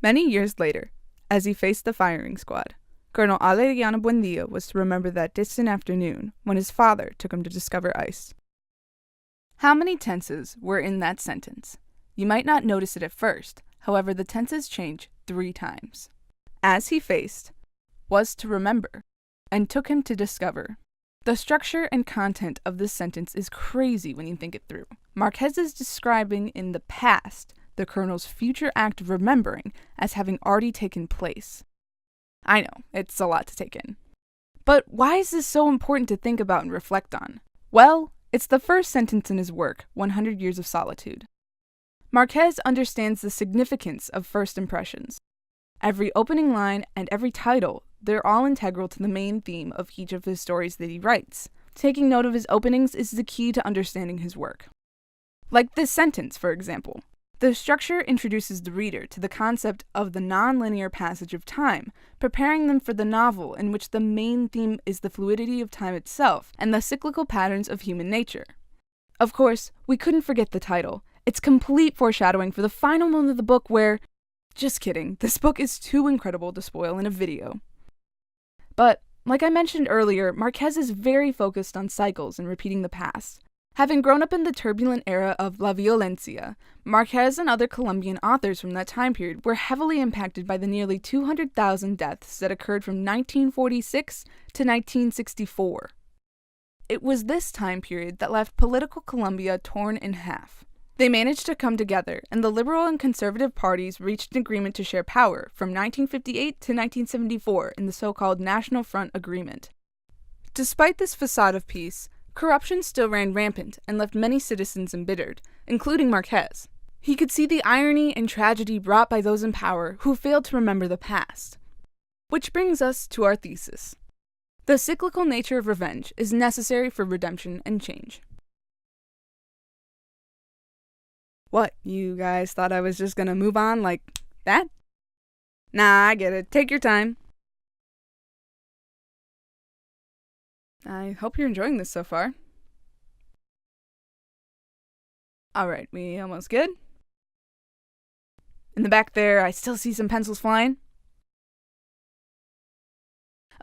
Many years later, as he faced the firing squad, Colonel Aleriano Buendia was to remember that distant afternoon when his father took him to discover ice. How many tenses were in that sentence? You might not notice it at first, however the tenses change 3 times. As he faced, was to remember, and took him to discover. The structure and content of this sentence is crazy when you think it through. Marquez is describing in the past the colonel's future act of remembering as having already taken place. I know, it's a lot to take in. But why is this so important to think about and reflect on? Well, it's the first sentence in his work, 100 Years of Solitude. Marquez understands the significance of first impressions. Every opening line and every title, they're all integral to the main theme of each of his stories that he writes. Taking note of his openings is the key to understanding his work. Like this sentence, for example. The structure introduces the reader to the concept of the non-linear passage of time, preparing them for the novel in which the main theme is the fluidity of time itself and the cyclical patterns of human nature. Of course, we couldn't forget the title. It's complete foreshadowing for the final moment of the book where... Just kidding, this book is too incredible to spoil in a video. But, like I mentioned earlier, Marquez is very focused on cycles and repeating the past. Having grown up in the turbulent era of La Violencia, Marquez and other Colombian authors from that time period were heavily impacted by the nearly 200,000 deaths that occurred from 1946 to 1964. It was this time period that left political Colombia torn in half. They managed to come together, and the liberal and conservative parties reached an agreement to share power from 1958 to 1974 in the so-called National Front Agreement. Despite this facade of peace, corruption still ran rampant and left many citizens embittered, including Marquez. He could see the irony and tragedy brought by those in power who failed to remember the past. Which brings us to our thesis. The cyclical nature of revenge is necessary for redemption and change. What, you guys thought I was just gonna move on like that? Nah, I get it. Take your time. I hope you're enjoying this so far. Alright, we almost good? In the back there, I still see some pencils flying.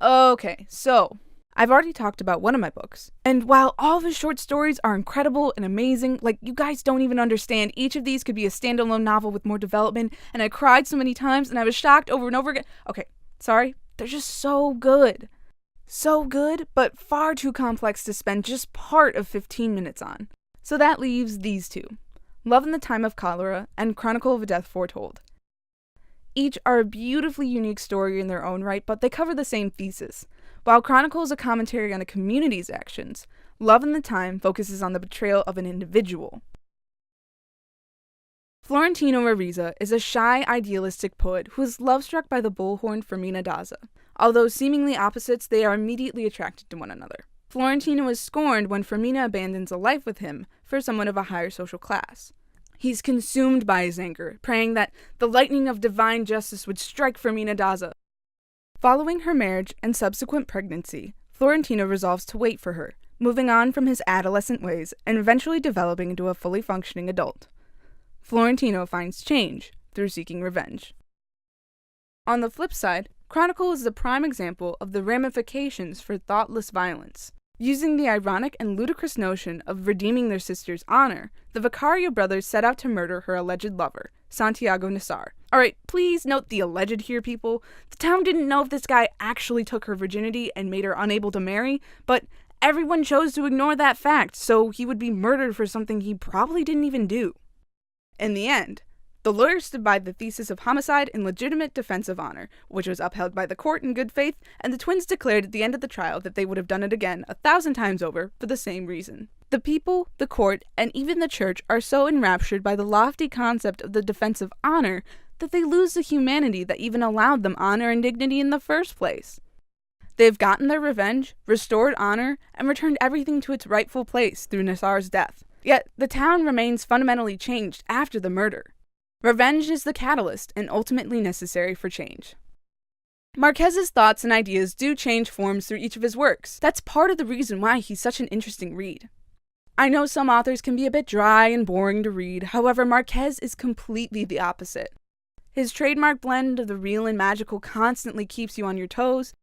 Okay, so, I've already talked about one of my books, and while all of his short stories are incredible and amazing, like, you guys don't even understand, each of these could be a standalone novel with more development, and I cried so many times, and I was shocked over and over again. Okay, sorry, they're just so good. So good, but far too complex to spend just part of 15 minutes on. So that leaves these two, Love in the Time of Cholera and Chronicle of a Death Foretold. Each are a beautifully unique story in their own right, but they cover the same thesis. While Chronicle is a commentary on a community's actions, Love in the Time focuses on the betrayal of an individual. Florentino Ariza is a shy, idealistic poet who is love-struck by the bullhorn Fermina Daza. Although seemingly opposites, they are immediately attracted to one another. Florentino is scorned when Fermina abandons a life with him for someone of a higher social class. He's consumed by his anger, praying that the lightning of divine justice would strike Fermina Daza. Following her marriage and subsequent pregnancy, Florentino resolves to wait for her, moving on from his adolescent ways and eventually developing into a fully functioning adult. Florentino finds change through seeking revenge. On the flip side, Chronicle is the prime example of the ramifications for thoughtless violence. Using the ironic and ludicrous notion of redeeming their sister's honor, the Vicario brothers set out to murder her alleged lover, Santiago Nassar. Alright, please note the alleged here, people. The town didn't know if this guy actually took her virginity and made her unable to marry, but everyone chose to ignore that fact, so he would be murdered for something he probably didn't even do. In the end, the lawyer stood by the thesis of homicide in legitimate defense of honor, which was upheld by the court in good faith, and the twins declared at the end of the trial that they would have done it again 1,000 times over for the same reason. The people, the court, and even the church are so enraptured by the lofty concept of the defense of honor that they lose the humanity that even allowed them honor and dignity in the first place. They've gotten their revenge, restored honor, and returned everything to its rightful place through Nassar's death. Yet, the town remains fundamentally changed after the murder. Revenge is the catalyst and ultimately necessary for change. Marquez's thoughts and ideas do change forms through each of his works. That's part of the reason why he's such an interesting read. I know some authors can be a bit dry and boring to read, however, Marquez is completely the opposite. His trademark blend of the real and magical constantly keeps you on your toes.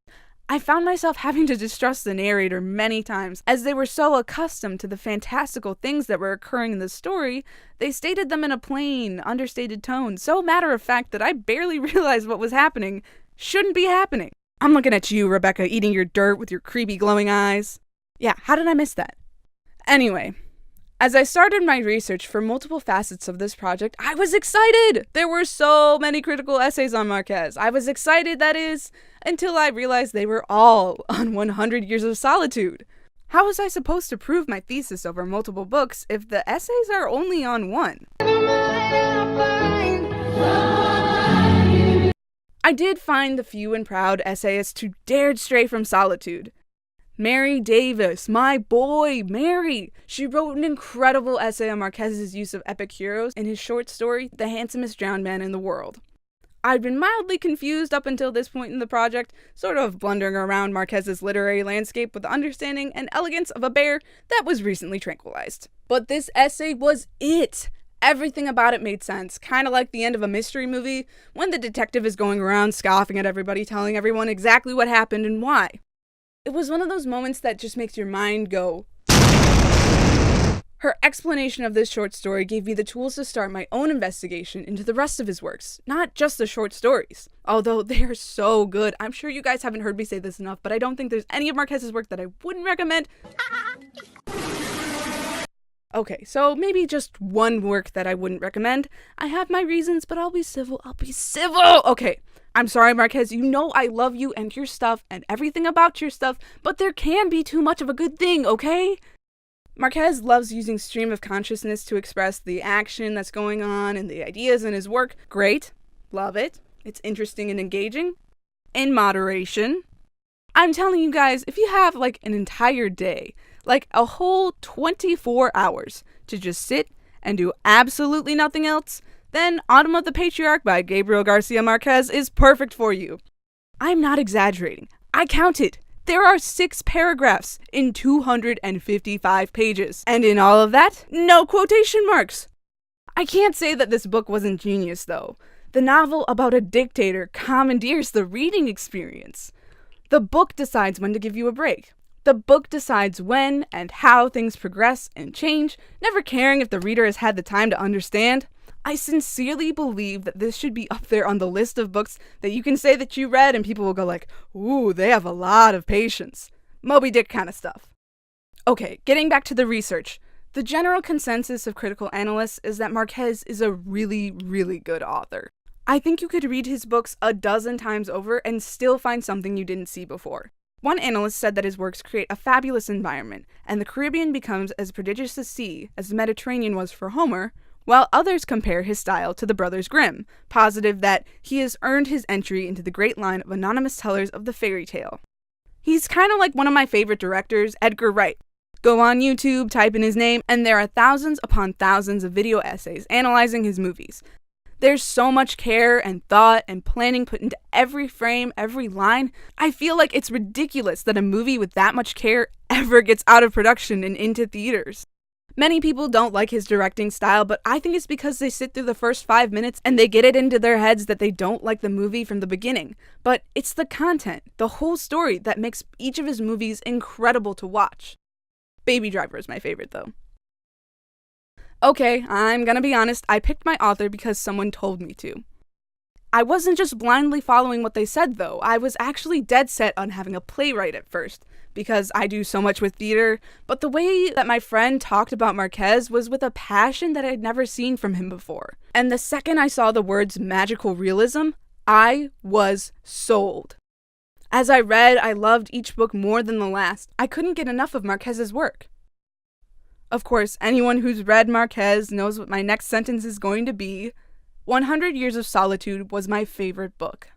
I found myself having to distrust the narrator many times, as they were so accustomed to the fantastical things that were occurring in the story, they stated them in a plain, understated tone, so matter-of-fact that I barely realized what was happening shouldn't be happening. I'm looking at you, Rebecca, eating your dirt with your creepy glowing eyes. Yeah, how did I miss that? Anyway, as I started my research for multiple facets of this project, I was excited! There were so many critical essays on Marquez. I was excited, that is, until I realized they were all on 100 Years of Solitude. How was I supposed to prove my thesis over multiple books if the essays are only on one? I did find the few and proud essayists who dared stray from solitude. Mary Davis, my boy, Mary. She wrote an incredible essay on Marquez's use of epic heroes in his short story, The Handsomest Drowned Man in the World. I'd been mildly confused up until this point in the project, sort of blundering around Marquez's literary landscape with the understanding and elegance of a bear that was recently tranquilized. But this essay was it! Everything about it made sense, kind of like the end of a mystery movie, when the detective is going around scoffing at everybody, telling everyone exactly what happened and why. It was one of those moments that just makes your mind go. Her explanation of this short story gave me the tools to start my own investigation into the rest of his works, not just the short stories. Although they are so good. I'm sure you guys haven't heard me say this enough, but I don't think there's any of Marquez's work that I wouldn't recommend. Okay, so maybe just one work that I wouldn't recommend. I have my reasons, but I'll be civil. Okay. I'm sorry, Marquez, you know I love you and your stuff and everything about your stuff, but there can be too much of a good thing, okay? Marquez loves using stream of consciousness to express the action that's going on and the ideas in his work. Great. Love it. It's interesting and engaging. In moderation. I'm telling you guys, if you have like an entire day, like a whole 24 hours to just sit and do absolutely nothing else, then Autumn of the Patriarch by Gabriel Garcia Marquez is perfect for you. I'm not exaggerating. I counted. There are 6 paragraphs in 255 pages. And in all of that, no quotation marks. I can't say that this book wasn't genius, though. The novel about a dictator commandeers the reading experience. The book decides when to give you a break. The book decides when and how things progress and change, never caring if the reader has had the time to understand. I sincerely believe that this should be up there on the list of books that you can say that you read and people will go like, ooh, they have a lot of patience. Moby Dick kind of stuff. Okay, getting back to the research. The general consensus of critical analysts is that Marquez is a really, really good author. I think you could read his books a dozen times over and still find something you didn't see before. One analyst said that his works create a fabulous environment, and the Caribbean becomes as prodigious a sea as the Mediterranean was for Homer, while others compare his style to the Brothers Grimm, positive that he has earned his entry into the great line of anonymous tellers of the fairy tale. He's kind of like one of my favorite directors, Edgar Wright. Go on YouTube, type in his name, and there are thousands upon thousands of video essays analyzing his movies. There's so much care and thought and planning put into every frame, every line. I feel like it's ridiculous that a movie with that much care ever gets out of production and into theaters. Many people don't like his directing style, but I think it's because they sit through the first 5 minutes and they get it into their heads that they don't like the movie from the beginning. But it's the content, the whole story, that makes each of his movies incredible to watch. Baby Driver is my favorite, though. Okay, I'm gonna be honest, I picked my author because someone told me to. I wasn't just blindly following what they said, though. I was actually dead set on having a playwright at first, because I do so much with theater, but the way that my friend talked about Marquez was with a passion that I'd never seen from him before. And the second I saw the words magical realism, I was sold. As I read, I loved each book more than the last. I couldn't get enough of Marquez's work. Of course, anyone who's read Marquez knows what my next sentence is going to be. 100 Years of Solitude was my favorite book.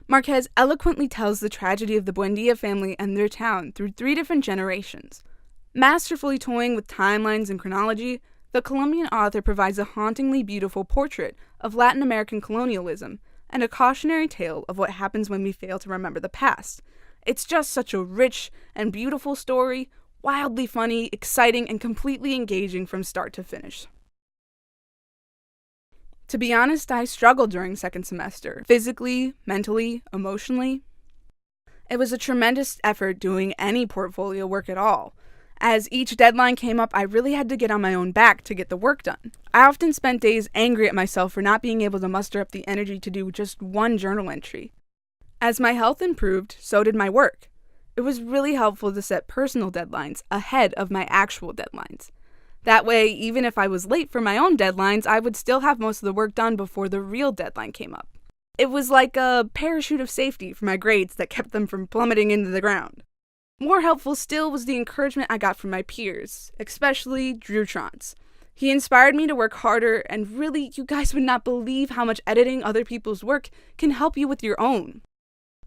Marquez eloquently tells the tragedy of the Buendia family and their town through 3 different generations. Masterfully toying with timelines and chronology, the Colombian author provides a hauntingly beautiful portrait of Latin American colonialism and a cautionary tale of what happens when we fail to remember the past. It's just such a rich and beautiful story, wildly funny, exciting, and completely engaging from start to finish. To be honest, I struggled during second semester, physically, mentally, emotionally. It was a tremendous effort doing any portfolio work at all. As each deadline came up, I really had to get on my own back to get the work done. I often spent days angry at myself for not being able to muster up the energy to do just one journal entry. As my health improved, so did my work. It was really helpful to set personal deadlines ahead of my actual deadlines. That way, even if I was late for my own deadlines, I would still have most of the work done before the real deadline came up. It was like a parachute of safety for my grades that kept them from plummeting into the ground. More helpful still was the encouragement I got from my peers, especially Drew Trantz. He inspired me to work harder, and really, you guys would not believe how much editing other people's work can help you with your own.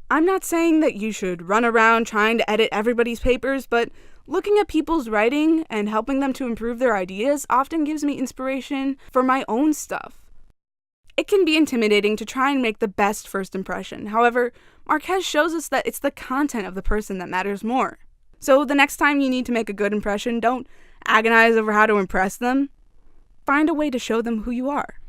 I'm not saying that you should run around trying to edit everybody's papers, but looking at people's writing and helping them to improve their ideas often gives me inspiration for my own stuff. It can be intimidating to try and make the best first impression. However, Marquez shows us that it's the content of the person that matters more. So the next time you need to make a good impression, don't agonize over how to impress them. Find a way to show them who you are.